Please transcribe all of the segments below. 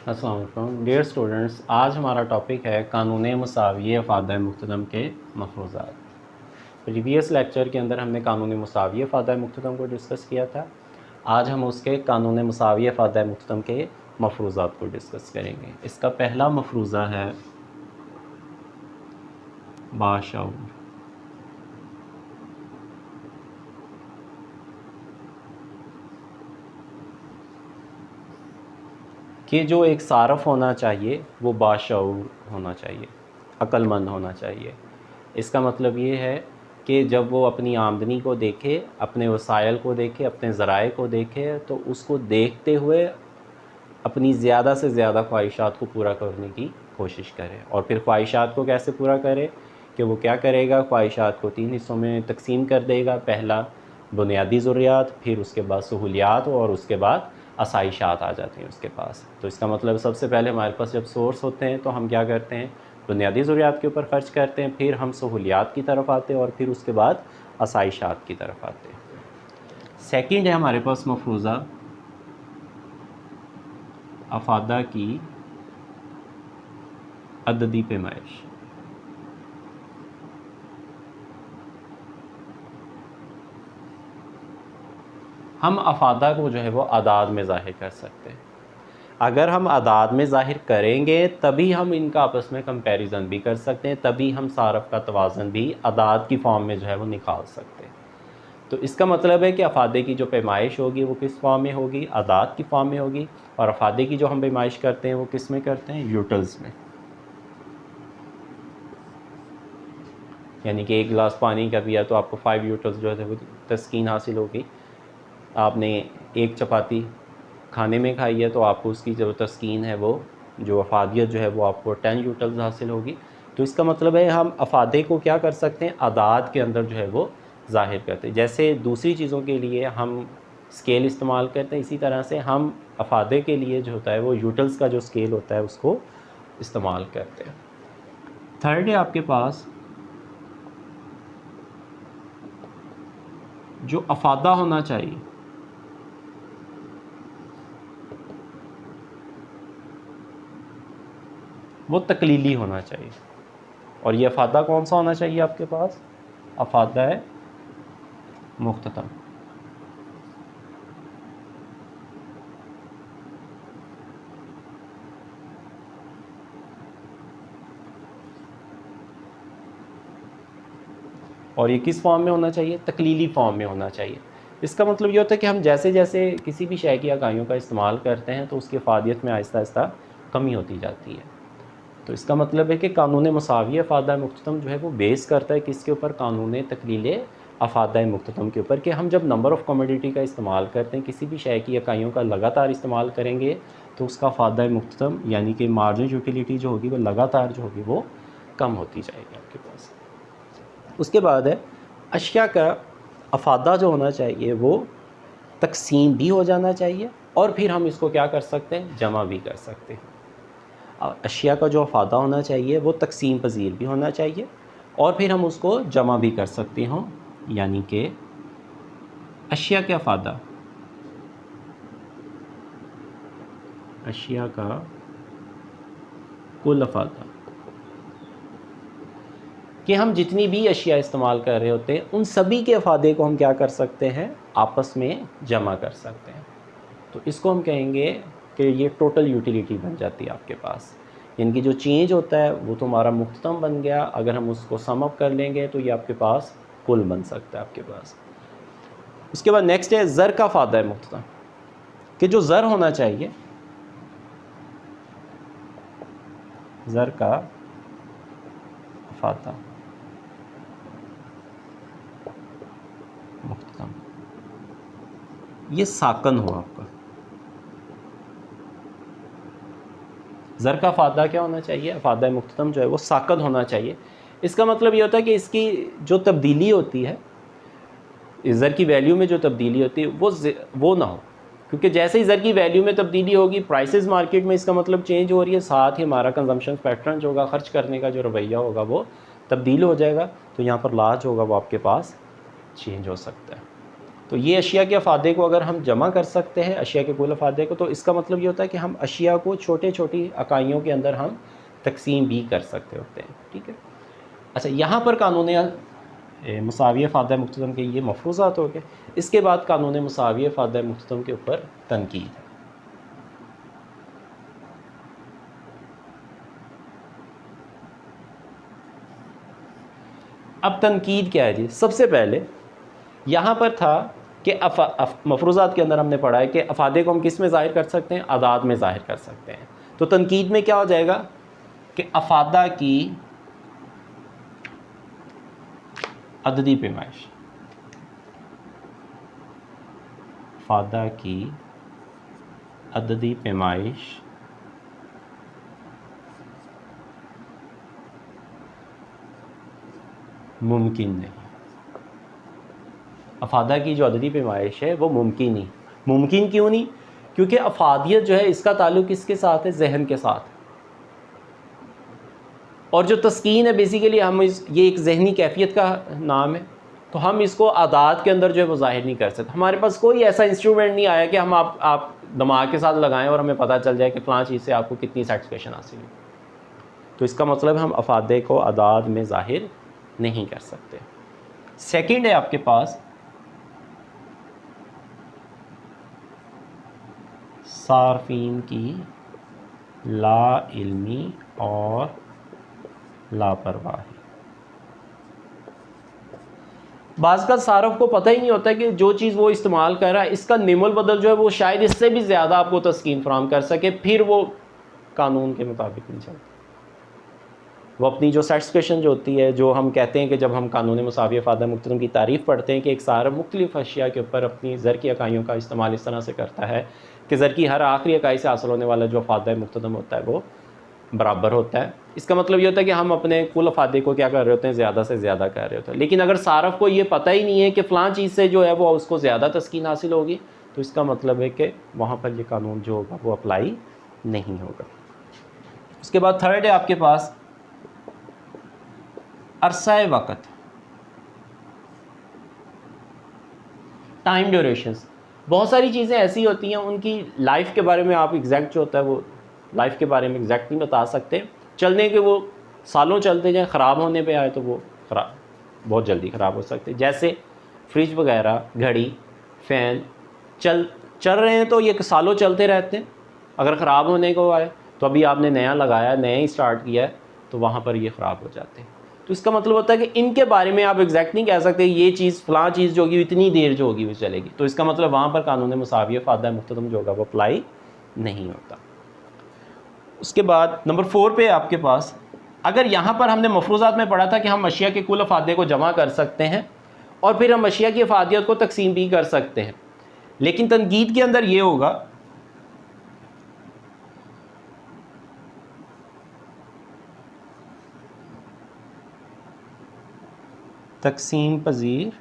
अस्सलाम वालेकुम dear students, आज हमारा टॉपिक है कानून मुसाविये फ़ायदा मुक़्तदम के मफ़रूज़ात। प्रीवियस लेक्चर के अंदर हमने कानून मुसाविये फ़ायदा मुक़्तदम को डिस्कस किया था। आज हम उसके कानून मुसाविये फ़ायदा मुक़्तदम के मफ़रूज़ात को डिस्कस करेंगे। इसका पहला मफ़रूज़ा है बाशऊर। कि जो एक सारफ़ होना चाहिए वो बाशऊर होना चाहिए, अक्लमंद होना चाहिए। इसका मतलब ये है कि जब वो अपनी आमदनी को देखे, अपने वसाइल को देखे, अपने ज़राए को देखे, तो उसको देखते हुए अपनी ज़्यादा से ज़्यादा ख्वाहिशात को पूरा करने की कोशिश करे। और फिर ख्वाहिशात को कैसे पूरा करे कि वो क्या करेगा, ख्वाहिशात को 3 हिस्सों में तकसीम कर देगा। पहला बुनियादी ज़रूरियात, फिर उसके बाद सहूलियात, और उसके बाद आसाइशात आ जाती हैं उसके पास। तो इसका मतलब सबसे पहले हमारे पास जब सोर्स होते हैं तो हम क्या करते हैं, बुनियादी ज़रूरियात के ऊपर ख़र्च करते हैं, फिर हम सहूलियात की तरफ आते हैं, और फिर उसके बाद आसाइशात की तरफ आते हैं। सेकंड है हमारे पास मफरूज़ा अफादा की अददी पैमाइश। हम अफादा को जो है वो आदाद में ज़ाहिर कर सकते हैं। अगर हम आदाद में ज़ाहिर करेंगे तभी हम इनका आपस में कंपैरिजन भी कर सकते हैं, तभी हम सारफ़ का तवाज़न भी आदाद की फॉर्म में जो है वो निकाल सकते हैं। तो इसका मतलब है कि अफादे की जो पैमाइश होगी वो किस फॉर्म में होगी, आदाद की फॉर्म में होगी। और अफादे की जो हम पैमाइश करते हैं वो किस में करते हैं, यूटल्स में। यानी कि 1 गिलास पानी का पिया तो आपको 5 यूटल्स जो है वो तस्कीन हासिल होगी। आपने 1 चपाती खाने में खाई है तो आपको उसकी जो तस्कीन है, वो जो अफादियत जो है वो आपको 10 यूटल्स हासिल होगी। तो इसका मतलब है हम अफादे को क्या कर सकते हैं, आदाद के अंदर जो है वो ज़ाहिर करते हैं। जैसे दूसरी चीज़ों के लिए हम स्केल इस्तेमाल करते हैं, इसी तरह से हम अफादे के लिए जो होता है वो यूटल्स का जो स्केल होता है उसको इस्तेमाल करते हैं। थर्ड है आपके पास जो अफादा होना चाहिए वो तकलीली होना चाहिए। और ये अफादा कौन सा होना चाहिए आपके पास, अफादा है मुख्ततम। और ये किस फॉर्म में होना चाहिए, तकलीली फॉर्म में होना चाहिए। इसका मतलब ये होता है कि हम जैसे जैसे किसी भी शय की इकाइयों का इस्तेमाल करते हैं तो उसकी अफादियत में आहिस्ता आहिस्ता कमी होती जाती है। तो इसका मतलब है कि कानून मसावी अफादा मुख्ततम जो है वो बेस करता है किसके ऊपर, कानून तकलील अफादा मुख्ततम के ऊपर। कि हम जब नंबर ऑफ़ कमोडिटी का इस्तेमाल करते हैं, किसी भी शय की इकाइयों का लगातार इस्तेमाल करेंगे तो उसका अफादा मुख्ततम यानी कि मार्जिन यूटिलिटी जो होगी वो लगातार जो होगी वो कम होती जाएगी आपके पास। उसके बाद है अशिया का अफादा जो होना चाहिए वो तकसीम भी हो जाना चाहिए, और फिर हम इसको क्या कर सकते हैं, जमा भी कर सकते हैं। अशिया का जो अफादा होना चाहिए वो तकसीम पजीर भी होना चाहिए, और फिर हम उसको जमा भी कर सकते हों। यानी कि अशिया के अफादा, अशिया का कुल अफादा, कि हम जितनी भी अशिया इस्तेमाल कर रहे होते हैं उन सभी के अफादे को हम क्या कर सकते हैं, आपस में जमा कर सकते हैं। तो इसको हम कहेंगे कि ये टोटल यूटिलिटी बन जाती है आपके पास। यानी कि जो चेंज होता है वो तो हमारा मुख्ततम बन गया, अगर हम उसको सम अप कर लेंगे तो ये आपके पास कुल बन सकता है आपके पास। उसके बाद नेक्स्ट है ज़र का फ़ायदा है मुख्ततम, कि जो ज़र होना चाहिए, ज़र का फ़ायदा मुख्ततम, ये साकन हो आपका। ज़र का फ़ायदा क्या होना चाहिए, अफादा मुख्ततम जो है वो साकन होना चाहिए। इसका मतलब ये होता है कि इसकी जो तब्दीली होती है, ज़र की वैल्यू में जो तब्दीली होती है वो ना हो। क्योंकि जैसे ही ज़र की वैल्यू में तब्दीली होगी, प्राइसेस मार्केट में इसका मतलब चेंज हो रही है, साथ ही हमारा कंजम्पशन पैटर्न जो होगा, ख़र्च करने का जो रवैया होगा वो तब्दील हो जाएगा। तो यहाँ पर लाज होगा वो आपके पास चेंज हो सकता है। तो ये अशिया के अफादे को अगर हम जमा कर सकते हैं, अशिया के कुल अफादे को, तो इसका मतलब ये होता है कि हम अशिया को छोटे छोटी इकाइयों के अंदर हम तकसीम भी कर सकते होते हैं। ठीक है। अच्छा, यहाँ पर कानून मुसावी अफादा मुख्तदम के ये मफरूज़ात हो गए। इसके बाद कानून मुसावी अफादा मुख्तदम के ऊपर तनकीद है। अब तनकीद क्या है जी? सबसे पहले यहाँ पर था कि मफरूज़ात के अंदर हमने पढ़ा है कि अफादे को हम किस में ज़ाहिर कर सकते हैं? आदाद में ज़ाहिर कर सकते हैं। तो तनकीद में क्या हो जाएगा कि अफादा की अददी पैमाइश, अफादा की अददी पैमाइश मुमकिन नहीं। अफादा की जो अददी पैमाइश है वो मुमकिन नहीं। मुमकिन क्यों नहीं? क्योंकि अफादियत जो है इसका ताल्लुक़ किसके साथ है? जहन के साथ। और जो तस्कीन है बेसिकली ये एक जहनी कैफियत का नाम है, तो हम इसको आदात के अंदर जो है वो ज़ाहिर नहीं कर सकते। हमारे पास कोई ऐसा इंस्ट्रूमेंट नहीं आया कि हम आप दिमाग के साथ लगाएं और हमें पता चल जाए कि फ़लाँ चीज़ से आपको कितनी सेटिस्फेक्शन हासिल हुई। तो इसका मतलब हम अफादे को आदाद में ज़ाहिर नहीं कर सकते। सेकंड है आपके पास सार्फिन की ला इल्मी और लापरवाही। बाज़ का सारफ को पता ही नहीं होता कि जो चीज़ वो इस्तेमाल कर रहा है इसका निमुल बदल जो है वो शायद इससे भी ज़्यादा आपको तस्कीन फराहम कर सके, फिर वो कानून के मुताबिक नहीं चलता। वो अपनी जो सर्टिफिकेशन जो होती है, जो हम कहते हैं कि जब हम कानून मुसावी अफादा मुख्तदम की तारीफ़ पढ़ते हैं कि एक सारफ मुख्तलिफ़ अशिया के ऊपर अपनी ज़र की इकाइयों का इस्तेमाल इस तरह से करता है कि ज़र की हर आखिरी इकाई से हासिल होने वाला जो अफादा मुख्तदम होता है वो बराबर होता है। इसका मतलब ये होता है कि हम अपने कुल अफादे को क्या कर रहे होते हैं? ज़्यादा से ज़्यादा कर रहे होते हैं। लेकिन अगर सारफ को ये पता ही नहीं है कि फ़लाँ चीज़ से जो है वो उसको ज़्यादा तस्कीन हासिल होगी, तो इसका मतलब है कि वहाँ पर ये कानून जो होगा वो अप्लाई नहीं होगा। उसके बाद थर्ड है आपके पास अरसा वक़्त, टाइम ड्यूरेशंस। बहुत सारी चीज़ें ऐसी होती हैं उनकी लाइफ के बारे में आप एग्जैक्ट जो होता है वो लाइफ के बारे में एग्जैक्ट नहीं बता सकते। चलने के वो सालों चलते जाएँ, ख़राब होने पे आए तो वो ख़राब बहुत जल्दी ख़राब हो सकते हैं। जैसे फ्रिज वगैरह, घड़ी, फ़ैन चल रहे हैं तो ये सालों चलते रहते हैं। अगर ख़राब होने को आए तो अभी आपने नया लगाया, नया ही स्टार्ट किया है, तो वहाँ पर ये ख़राब हो जाते हैं। तो इसका मतलब होता है कि इनके बारे में आप एग्जैक्ट नहीं कह सकते ये चीज़ फ़लाँ चीज़ जो होगी इतनी देर जो होगी वो चलेगी। तो इसका मतलब वहाँ पर कानून मुसावी अफादा मुख्तदम जो होगा वो अप्लाई नहीं होता। उसके बाद नंबर 4 पे आपके पास, अगर यहाँ पर हमने मफरूज़ात में पढ़ा था कि हम अशिया के कुल अफादे को जमा कर सकते हैं और फिर हम अशिया की अफादियत को तकसीम भी कर सकते हैं, लेकिन तनकीद के अंदर ये होगा तकसीम पजीर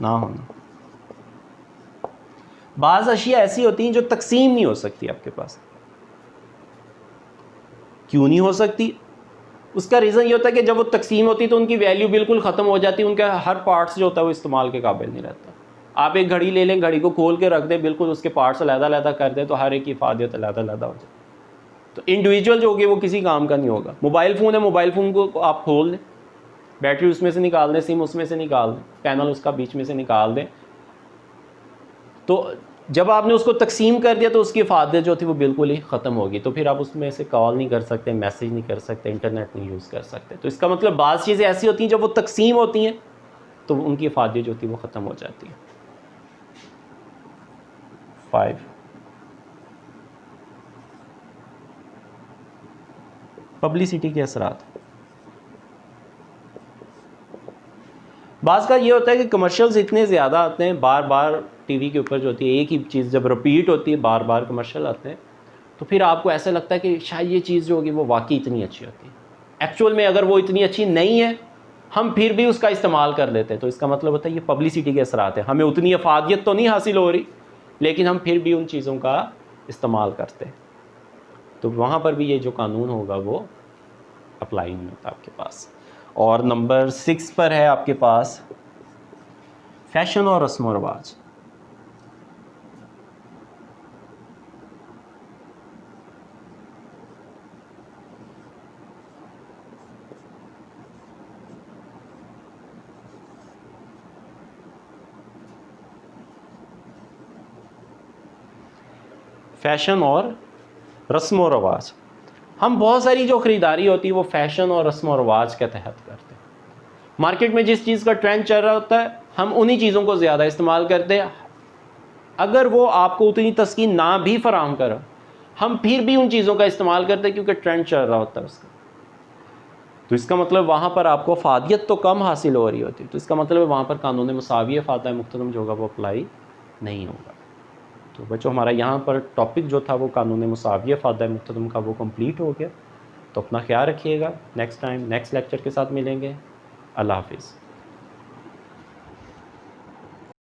ना होना। बाज़ अशिया ऐसी होती हैं जो तकसीम नहीं हो सकती आपके पास। क्यों नहीं हो सकती? उसका रीज़न ये होता है कि जब वो तकसीम होती है तो उनकी वैल्यू बिल्कुल ख़त्म हो जाती है, उनका हर पार्ट्स जो होता है वो इस्तेमाल के काबिल नहीं रहता। आप एक घड़ी ले लें, घड़ी को खोल के रख दें, बिल्कुल उसके पार्ट्स अलग-अलग कर दें तो हर एक की इफादियत अलग-अलग हो जाए। तो इंडिविजुअल जो होगी वो किसी काम का नहीं होगा। मोबाइल फ़ोन है, मोबाइल फ़ोन को आप खोल दें, बैटरी उसमें से निकाल दें, सिम उसमें से निकाल दें, पैनल उसका बीच में से निकाल दें, तो जब आपने उसको तकसीम कर दिया तो उसकी इफादत जो थी वो बिल्कुल ही ख़त्म होगी। तो फिर आप उसमें से कॉल नहीं कर सकते, मैसेज नहीं कर सकते, इंटरनेट नहीं यूज़ कर सकते। तो इसका मतलब बाज़ चीज़ें ऐसी होती हैं जब वो तकसीम होती हैं तो उनकी इफादत जो थी वो ख़त्म हो जाती है। 5 पब्लिसिटी के असरात। बाज़ का ये होता है कि कमर्शियल्स इतने ज़्यादा आते हैं, बार बार टीवी के ऊपर जो होती है एक ही चीज़ जब रिपीट होती है, बार बार कमर्शियल आते हैं, तो फिर आपको ऐसा लगता है कि शायद ये चीज़ जो होगी वो वाकई इतनी अच्छी होती है। एक्चुअल में अगर वो इतनी अच्छी नहीं है, हम फिर भी उसका इस्तेमाल कर लेते हैं। तो इसका मतलब होता है ये पब्लिसिटी के असरात है। हमें उतनी अफादियत तो नहीं हासिल हो रही, लेकिन हम फिर भी उन चीज़ों का इस्तेमाल करते हैं। तो वहाँ पर भी ये जो कानून होगा वो अप्लाई नहीं होता आपके पास। और नंबर 6 पर है आपके पास फैशन और रस्म व रवाज। फैशन और रस्म व रवाज, हम बहुत सारी जो ख़रीदारी होती है वो फैशन और रस्म व रवाज के तहत करते हैं। मार्केट में जिस चीज़ का ट्रेंड चल रहा होता है हम उन्हीं चीज़ों को ज़्यादा इस्तेमाल करते हैं। अगर वो आपको उतनी तस्कीन ना भी फराहम करें हम फिर भी उन चीज़ों का इस्तेमाल करते हैं क्योंकि ट्रेंड चल रहा होता है उसका। तो इसका मतलब वहाँ पर आपको अफादियत तो कम हासिल हो रही होती है, तो इसका मतलब वहाँ पर कानून मुसाविय फ़ादा मुक़्तदम जो होगा वो अप्लाई नहीं होगा। तो बच्चों हमारा यहाँ पर टॉपिक जो था वो कानून मुसाविय फ़ादा मुक़्तदम का वो कंप्लीट हो गया। तो अपना ख्याल रखिएगा, नेक्स्ट टाइम नेक्स्ट लेक्चर के साथ मिलेंगे। अल्लाह हाफ़िज़।